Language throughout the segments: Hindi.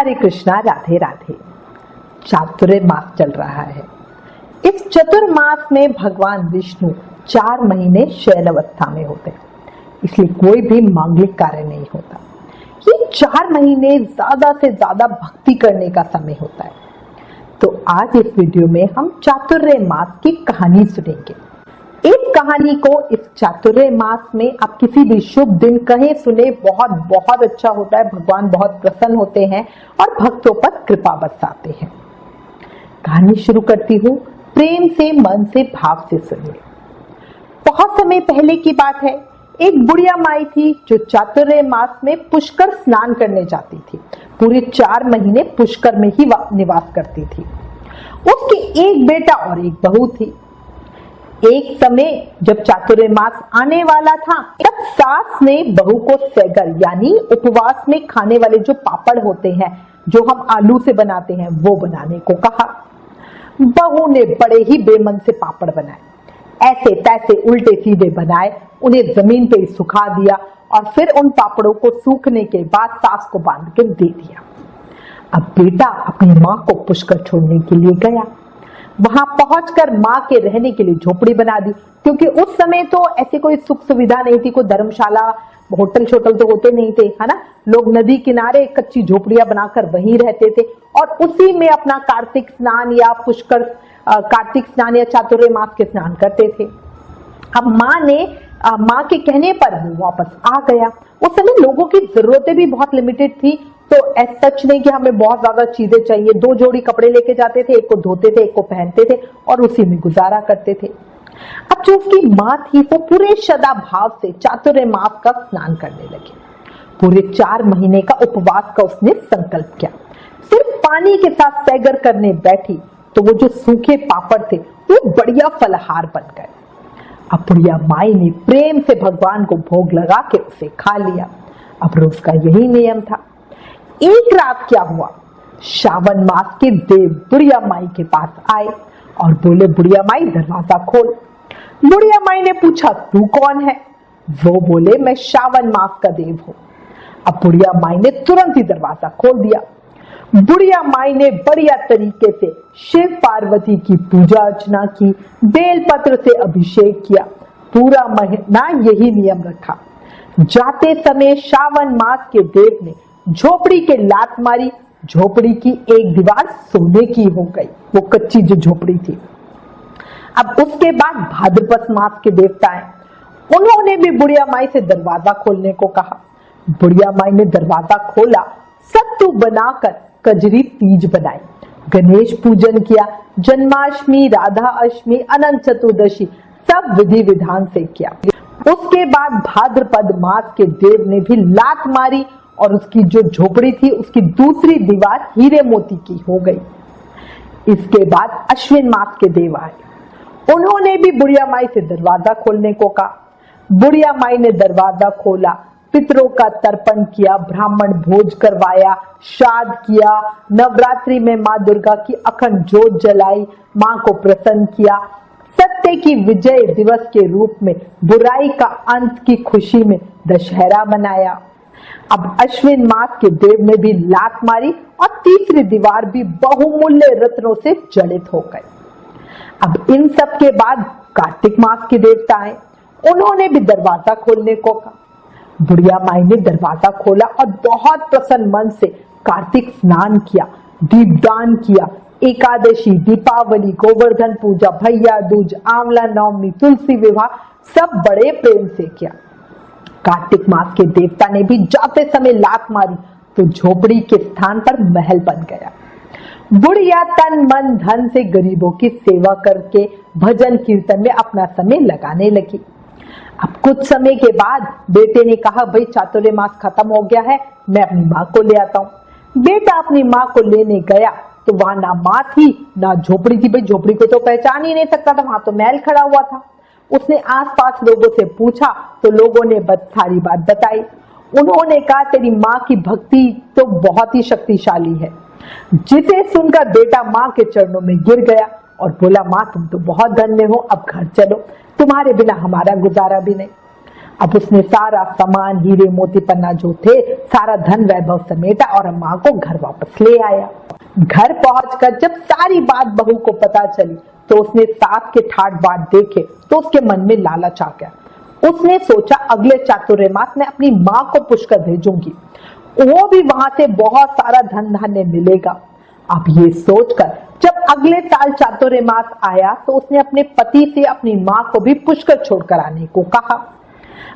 हरे कृष्णा, राधे राधे। चातुर्मास चल रहा है। इस चतुर्मास में भगवान विष्णु 4 महीने शयन अवस्था में होते हैं, इसलिए कोई भी मांगलिक कार्य नहीं होता। ये 4 महीने ज्यादा से ज्यादा भक्ति करने का समय होता है। तो आज इस वीडियो में हम चातुर्मास की कहानी सुनेंगे। इस कहानी को इस चातुर्मास में आप किसी भी शुभ दिन कहीं सुने, बहुत बहुत अच्छा होता है। भगवान बहुत प्रसन्न होते हैं और भक्तों पर कृपा बरसाते हैं। कहानी शुरू करती हूँ। प्रेम से, मन से, भाव से सुनिए। बहुत समय पहले की बात है। एक बुढ़िया माई थी जो चातुर्मास में पुष्कर स्नान करने जाती थी। पूरे 4 महीने पुष्कर में ही निवास करती थी। उसके एक बेटा और एक बहू थी। एक समय जब चातुर्मास आने वाला था, तब सास ने बहू को सैगर यानी उपवास में खाने वाले जो पापड़ होते हैं, जो हम आलू से बनाते हैं, वो बनाने को कहा। बहू ने बड़े ही बेमन से पापड़ बनाए, ऐसे तैसे उल्टे सीधे बनाए, उन्हें जमीन पे सुखा दिया और फिर उन पापड़ों को सूखने के बाद सास को बांध के दे दिया। अब बेटा अपनी माँ को पुष्कर छोड़ने के लिए गया। वहां पहुंचकर माँ के रहने के लिए झोपड़ी बना दी, क्योंकि उस समय तो ऐसी कोई सुख सुविधा नहीं थी, कोई धर्मशाला, होटल छोटल तो होते नहीं थे, है ना। लोग नदी किनारे कच्ची झोपड़ियां बनाकर वहीं रहते थे और उसी में अपना कार्तिक स्नान या पुष्कर कार्तिक स्नान या चातुर्मास के स्नान करते थे। अब माँ के कहने पर वो वापस आ गया। उस समय लोगों की जरूरतें भी बहुत लिमिटेड थी, तो सच नहीं कि हमें बहुत ज्यादा चीजें चाहिए। 2 जोड़ी कपड़े लेके जाते थे, एक को धोते थे, एक को पहनते थे और उसी में गुजारा करते थे। अब जो उसकी माँ थी वो पूरे श्रद्धा भाव से चातुर्मास का स्नान करने लगी। पूरे 4 महीने का उपवास का उसने संकल्प किया। सिर्फ पानी के साथ सैगर करने बैठी तो वो जो सूखे पापड़ थे वो बढ़िया फलहार बन गए। अब बुढ़िया माई ने प्रेम से भगवान को भोग लगा के उसे खा लिया। अब रोज का यही नियम था। एक रात क्या हुआ, श्रावण मास के देव बुढ़िया माई के पास आए और बोले, बुढ़िया माई दरवाजा खोल। बुढ़िया माई ने पूछा, तू कौन है? वो बोले, मैं श्रावण मास का देव हूं। अब बुढ़िया माई ने तुरंत ही दरवाजा खोल दिया। बुढ़िया माई ने बढ़िया तरीके से शिव पार्वती की पूजा अर्चना की, बेलपत्र से अभिषेक किया। पूरा महीना यही नियम रखा। जाते समय श्रावण मास के देव ने झोपड़ी के लात मारी। झोपड़ी की एक दीवार सोने की हो गई, वो कच्ची जो झोपड़ी थी। अब उसके बाद भाद्रपद मास के देवता आए। उन्होंने भी बुढ़िया माई से दरवाजा खोलने को कहा। बुढ़िया माई ने दरवाजा खोला, सत्तू बनाकर कजरी तीज बनाई, गणेश पूजन किया, जन्माष्टमी, राधा अष्टमी, अनंत चतुर्दशी सब विधि विधान से किया। उसके बाद भाद्रपद मास के देव ने भी लात मारी और उसकी जो झोपड़ी थी उसकी दूसरी दीवार हीरे मोती की हो गई। इसके बाद अश्विन मास के देव आए। उन्होंने भी बुढ़िया माई से दरवाजा खोलने को कहा। बुढ़िया माई ने दरवाजा खोला, पितरों का तर्पण किया, ब्राह्मण भोज करवाया, श्राद्ध किया, नवरात्रि में माँ दुर्गा की अखंड ज्योत जलाई, माँ को प्रसन्न किया। सत्य की विजय दिवस के रूप में बुराई का अंत की खुशी में दशहरा मनाया। अब अश्विन मास के देव ने भी लात मारी और तीसरी दीवार भी बहुमूल्य रत्नों से जड़ित हो गई। अब इन सब के बाद कार्तिक मास के देवता आए। उन्होंने भी दरवाजा खोलने को कहा। बुढ़िया माई ने दरवाजा खोला और बहुत प्रसन्न मन से कार्तिक स्नान किया, दीपदान किया, एकादशी, दीपावली, गोवर्धन पूजा, भैया दूज, आंवला नवमी, तुलसी विवाह सब बड़े प्रेम से किया। कार्तिक मास के देवता ने भी जाते समय लात मारी तो झोपड़ी के स्थान पर महल बन गया। बुढ़िया तन मन धन से गरीबों की सेवा करके भजन कीर्तन में अपना समय लगाने लगी। अब कुछ समय के बाद बेटे ने कहा, भाई चातुर्मास खत्म हो गया है, मैं अपनी माँ को ले आता हूँ। बेटा अपनी माँ को लेने गया तो वहां ना माँ थी ना झोपड़ी थी। भाई झोपड़ी को तो पहचान ही नहीं सकता था, वहां तो महल खड़ा हुआ था। उसने आसपास लोगों से पूछा तो लोगों ने सारी बात बताई। उन्होंने कहा, तेरी माँ की भक्ति तो बहुत ही शक्तिशाली है। जिसे सुनकर बेटा माँ के चरणों में गिर गया और बोला, माँ तुम तो बहुत धन्य हो, अब घर चलो, तुम्हारे बिना हमारा गुजारा भी नहीं। अब उसने सारा सामान, हीरे मोती पन्ना जो थे, सारा धन वैभव समेटा और माँ को घर वापस ले आया। घर पहुंचकर जब सारी बात बहू को पता चली तो उसने सास के ठाट बाट देखे तो उसके मन में लालच आ गया। उसने सोचा अगले चातुर्मास में अपनी माँ को पुष्कर भेजूंगी, वो भी वहां से बहुत सारा धन धान्य मिलेगा। अब ये सोचकर जब अगले साल चातुर्मास आया तो उसने अपने पति से अपनी माँ को भी पुष्कर छोड़कर आने को कहा।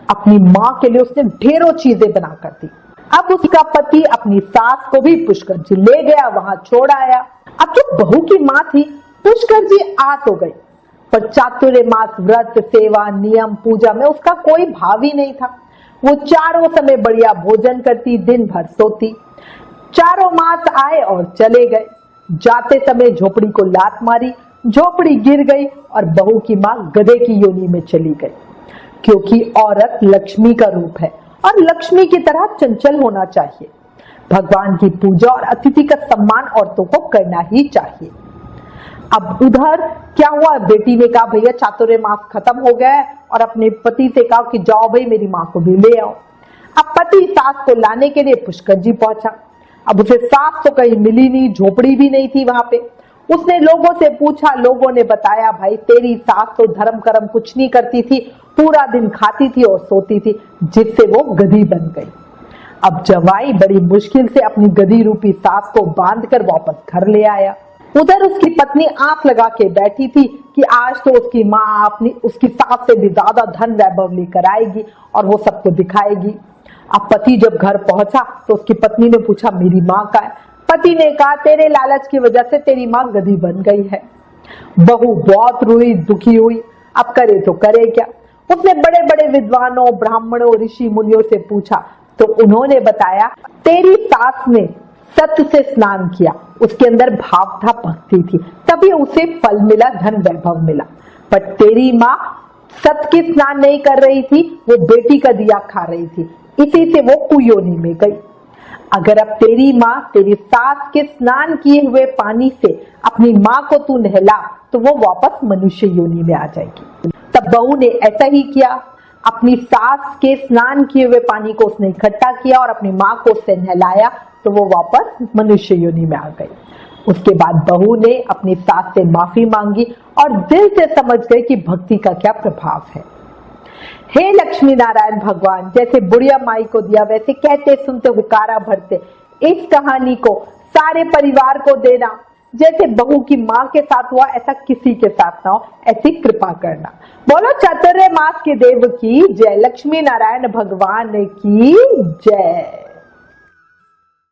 अपनी माँ के लिए उसने ढेरों चीजें बनाकर दी। अब उसका पति अपनी सास को भी पुष्कर जी ले गया, वहां छोड़ आया। अब जो बहू की माँ थी, पुष्कर जी आ तो गई, पर चातुर्मास व्रत, सेवा, नियम, पूजा में उसका कोई भाव ही नहीं था। वो चारों समय बढ़िया भोजन करती, दिन भर सोती। चारों मास आए और चले गए। जाते समय झोपड़ी को लात मारी, झोपड़ी गिर गई और बहू की माँ गधे की योनि में चली गई, क्योंकि औरत लक्ष्मी का रूप है और लक्ष्मी की तरह चंचल होना चाहिए। भगवान की पूजा और अतिथि का सम्मान औरतों को करना ही चाहिए। अब उधर क्या हुआ, बेटी ने कहा भैया चातुर्मास खत्म हो गया है, और अपने पति से कहा कि जाओ भाई मेरी माँ को भी ले आओ। अब पति सास को लाने के लिए पुष्कर जी पहुंचा। अब उसे सास तो कहीं मिली नहीं, झोपड़ी भी नहीं थी वहां पे। उसने लोगों से पूछा, लोगों ने बताया भाई तेरी सास तो धर्म कर्म कुछ नहीं करती थी, पूरा दिन खाती थी और सोती थी, जिससे वो गधी बन गई। अब जवाई बड़ी मुश्किल से अपनी गधी रूपी सास को बांधकर वापस घर ले आया। उधर उसकी पत्नी आंख लगा के बैठी थी कि आज तो उसकी माँ अपनी उसकी सास से भी ज्यादा धन वैभव लेकर आएगी और वो सबको दिखाएगी। अब पति जब घर पहुंचा तो उसकी पत्नी ने पूछा मेरी माँ का है। पति ने कहा तेरे लालच की वजह से तेरी माँ गधी बन गई है। बहू बहुत रोई, दुखी हुई। अब करे तो करे क्या। उसने बड़े बड़े विद्वानों, ब्राह्मणों, ऋषि मुनियों से पूछा तो उन्होंने बताया तेरी सास ने सत्य से स्नान किया, उसके अंदर भाव था, भक्ति थी, तभी उसे फल मिला, धन वैभव मिला। पर तेरी माँ सत्य के स्नान नहीं कर रही थी, वो बेटी का दिया खा रही थी, इसी से वो कुयोनि में गई। अगर अब तेरी माँ तेरी सास के स्नान किए हुए पानी से अपनी माँ को तू नहला तो वो वापस मनुष्य योनि में आ जाएगी। तब बहू ने ऐसा ही किया। अपनी सास के स्नान किए हुए पानी को उसने इकट्ठा किया और अपनी माँ को उससे नहलाया तो वो वापस मनुष्य योनि में आ गई। उसके बाद बहू ने अपनी सास से माफी मांगी और दिल से समझ गई कि भक्ति का क्या प्रभाव है। हे लक्ष्मी नारायण भगवान, जैसे बुढ़िया माई को दिया वैसे कहते सुनते हुकारा भरते इस कहानी को सारे परिवार को देना। जैसे बहू की माँ के साथ हुआ ऐसा किसी के साथ ना हो, ऐसी कृपा करना। बोलो चातुर्मास के देव की जय, लक्ष्मी नारायण भगवान की जय।